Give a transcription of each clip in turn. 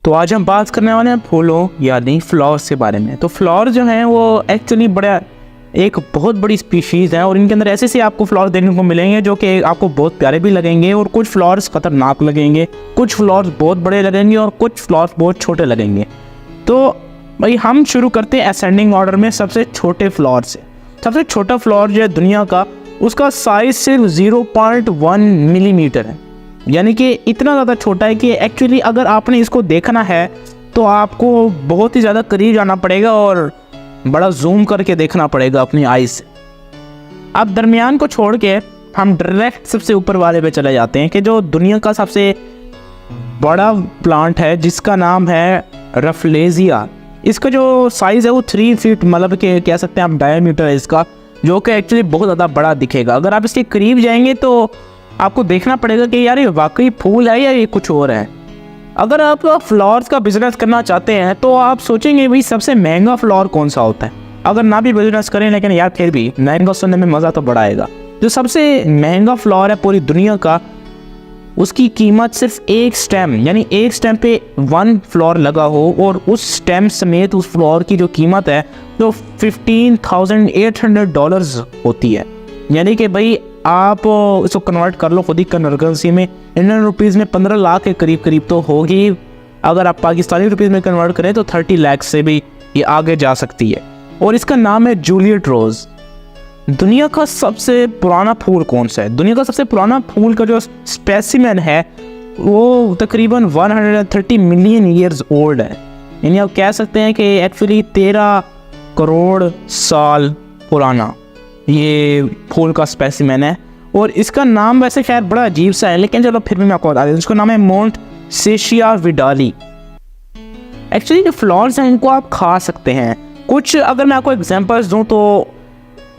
तो आज हम बात करने वाले हैं फूलों यानी फ्लावर्स के बारे में। तो फ्लावर जो हैं वो एक्चुअली एक बहुत बड़ी स्पीशीज़ है और इनके अंदर ऐसे आपको फ्लावर्स देखने को मिलेंगे जो कि आपको बहुत प्यारे भी लगेंगे और कुछ फ्लावर्स खतरनाक लगेंगे, कुछ फ्लावर्स बहुत बड़े लगेंगे और कुछ फ्लावर्स बहुत छोटे लगेंगे। तो भाई हम शुरू करते हैं असेंडिंग ऑर्डर में सबसे छोटे फ्लावर से। सबसे छोटा फ्लावर जो है दुनिया का, उसका साइज़ सिर्फ 0.1 मिलीमीटर है, यानी कि इतना ज़्यादा छोटा है कि एक्चुअली अगर आपने इसको देखना है तो आपको बहुत ही ज़्यादा करीब जाना पड़ेगा और बड़ा जूम करके देखना पड़ेगा अपनी आई से। अब दरमियान को छोड़ के हम डायरेक्ट सबसे ऊपर वाले पे चले जाते हैं कि जो दुनिया का सबसे बड़ा प्लांट है जिसका नाम है रफलेजिया। इसका जो साइज़ है वो 3 फीट मतलब कि कह सकते हैं आप डायमीटर है इसका, जो कि एक्चुअली बहुत ज़्यादा बड़ा दिखेगा। अगर आप इसके करीब जाएंगे तो आपको देखना पड़ेगा कि यार ये वाकई फूल है या ये कुछ और है। अगर आप फ्लावर्स का बिजनेस करना चाहते हैं तो आप सोचेंगे भाई सबसे महंगा फ्लावर कौन सा होता है। अगर ना भी बिजनेस करें लेकिन यार फिर भी महंगा सुनने में मज़ा तो बड़ा आएगा। जो सबसे महंगा फ्लावर है पूरी दुनिया का, उसकी कीमत सिर्फ एक स्टेम यानी एक स्टेम पे 1 फ्लावर लगा हो और उस स्टेम समेत उस फ्लावर की जो कीमत है तो $15,800 होती है। यानी कि भाई आप इसको कन्वर्ट कर लो खुद ही करेंसी में, इंडियन रुपीज़ में 15 लाख के करीब तो होगी। अगर आप पाकिस्तानी रुपीज़ में कन्वर्ट करें तो 30 लाख से भी ये आगे जा सकती है। और इसका नाम है जूलियट रोज़। दुनिया का सबसे पुराना फूल कौन सा है? दुनिया का सबसे पुराना फूल का जो स्पेसिमेन है वो तकरीबन 130 मिलियन ईयर्स ओल्ड है। यानी आप कह सकते हैं कि एक्चुअली 13 करोड़ साल पुराना ये फूल का स्पेसिमेन है। और इसका नाम वैसे खैर बड़ा अजीब सा है, लेकिन चलो फिर भी मैं आपको बता दूँ, इसका नाम है मोंटसेशिया विडाली। एक्चुअली जो फ्लावर्स हैं इनको आप खा सकते हैं। कुछ अगर मैं आपको एग्जांपल्स दूं तो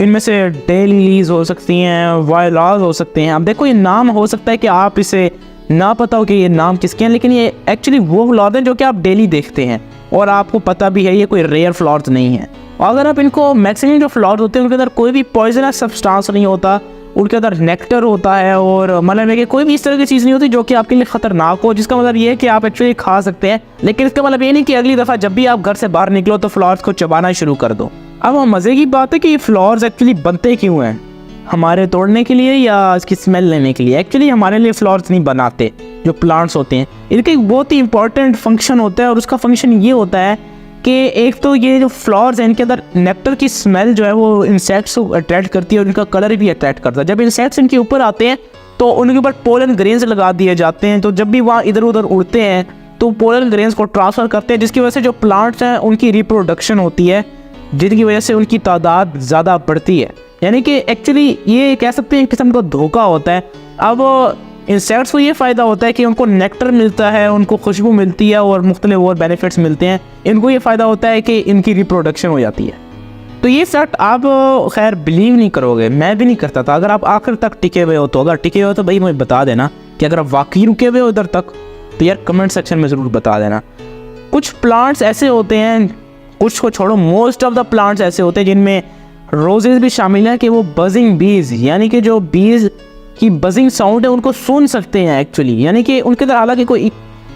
इनमें से डेली लीज हो सकती हैं, वायलाज हो सकते हैं। अब देखो ये नाम हो सकता है कि आप इसे ना पता हो कि ये नाम किसके हैं, लेकिन ये एक्चुअली वो फ्लावर्स हैं जो कि आप डेली देखते हैं और आपको पता भी है ये कोई रेयर फ्लावर्स नहीं है। और अगर आप इनको मैक्सिमम जो फ्लावर्स होते हैं उनके अंदर कोई भी पॉइजनस सब्सटेंस नहीं होता, उनके अंदर नेक्टर होता है और मतलब है कि कोई भी इस तरह की चीज़ नहीं होती जो कि आपके लिए ख़तरनाक हो, जिसका मतलब ये है कि आप एक्चुअली खा सकते हैं। लेकिन इसका मतलब ये नहीं कि अगली दफ़ा जब भी आप घर से बाहर निकलो तो फ्लावर्स को चबाना शुरू कर दो। अब मज़े की बात है कि ये फ्लावर्स एक्चुअली बनते क्यों हैं, हमारे तोड़ने के लिए या इसकी स्मेल लेने के लिए? एक्चुअली हमारे लिए फ्लावर्स नहीं बनाते जो प्लांट्स होते हैं, इनका एक बहुत ही इंपॉर्टेंट फंक्शन होता है और उसका फंक्शन ये होता है कि एक तो ये जो फ्लावर्स हैं इनके अंदर नेक्टर की स्मेल जो है वो इंसेक्ट्स को अट्रैक्ट करती है और इनका कलर भी अट्रैक्ट करता है। जब इंसेक्ट्स इनके ऊपर आते हैं तो उनके ऊपर पोलन ग्रेन्स लगा दिए जाते हैं, तो जब भी वहाँ इधर उधर उड़ते हैं तो पोलन ग्रेन्स को ट्रांसफ़र करते हैं, जिसकी वजह से जो प्लांट्स हैं उनकी रिप्रोडक्शन होती है, जिनकी वजह से उनकी तादाद ज़्यादा बढ़ती है। यानी कि एक्चुअली ये कह सकते हैं एक किस्म का धोखा होता है। अब इंसेक्ट्स को ये फ़ायदा होता है कि उनको नेक्टर मिलता है, उनको खुशबू मिलती है और मुख्तलिफ और बेनिफिट्स मिलते हैं। इनको ये फ़ायदा होता है कि इनकी रिप्रोडक्शन हो जाती है। तो ये फैक्ट आप खैर बिलीव नहीं करोगे, मैं भी नहीं करता था। अगर आप आखिर तक टिके हुए हो तो अगर टिके हुए हो तो भाई मुझे बता देना कि अगर आप वाकई रुके हुए हो इधर तक तो यार कमेंट सेक्शन में ज़रूर बता देना। कुछ प्लांट्स ऐसे होते हैं, कुछ को छोड़ो मोस्ट ऑफ द प्लांट्स ऐसे होते हैं जिनमें रोजेज़ भी शामिल हैं कि वो बजिंग बीज यानी कि जो बीज की बजिंग साउंड है उनको सुन सकते हैं एक्चुअली। यानी कि उनके अंदर हालांकि कोई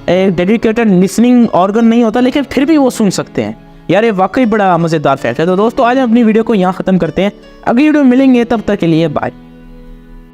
डेडिकेटेड लिसनिंग ऑर्गन नहीं होता लेकिन फिर भी वो सुन सकते हैं। यार ये वाकई बड़ा मज़ेदार फैक्ट है। तो दोस्तों आज हम अपनी वीडियो को यहाँ ख़त्म करते हैं, अगली वीडियो में मिलेंगे, तब तक के लिए बाय।